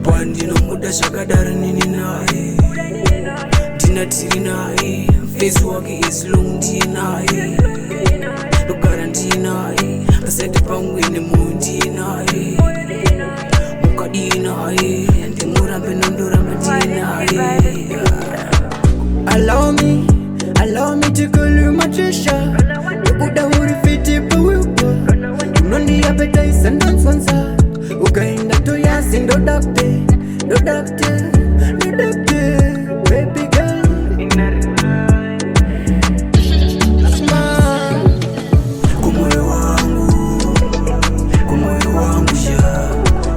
Pandino muda shakadara nini nae Dina tiri nae Face walk is long nae No guarantee nae Asete pangwene mundi nae Mukadi nae Ndi murambe nondora mati nae Allow me to call you my treasure. Uda huri fiti pawipa Unondi appetite and dance onsa Ukaenda to yasi ndo doctor baby girl Kumoyo wangu sha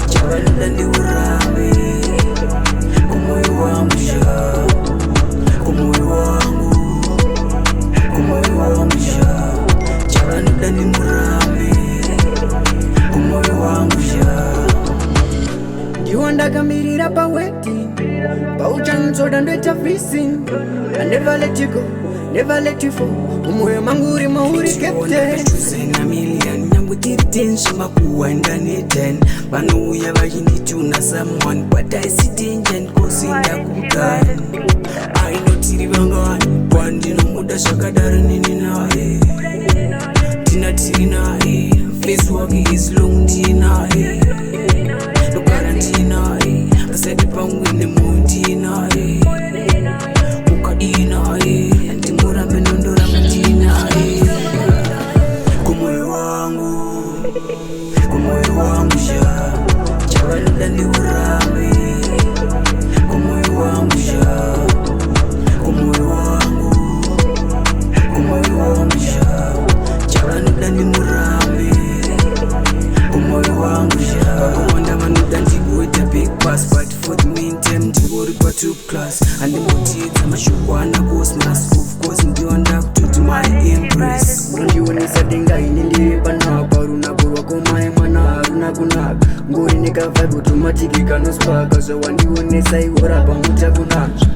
Chabalida ndi urame Kumoyo wangu sha Kumoyo wangu sha Chabalida ndi murame Kumoyo wangu sha Ndiwanda kamirira pa waiting Pa uchansoda ndoita freezing I never let you go, never let you fall Umoyo manguri mahuri kepte Tuzena million Nyangu tiri tension Makuwa ndani 10 Banuya vajindituna someone But I see danger and cause inda kugani I know tiri vangani Pandino muda shakadara nini nae Tina tiri nae Face walk is long nae No guarantee nae Asete pangwene mundi nae Mukadi nae Ndi murambe nondora mati nae Kumoyo wangu sha Chabalida ndi urame Kumoyo wangu sha Kumoyo wangu sha Chabalida ndi murame Kumoyo wangu sha Kuwanda manuda ndiguita big pass But for the meantime ndigori kwa top class Andi motidza mashukwana cosmos Of course ndiwanda kututi my embrace Unondiwonesa denga ini ndiri panapa Runako rwako mai mwana haruna kunaka Ngori neka vibe automatic ikanosparka So wandionesa iwora pamuta kunaka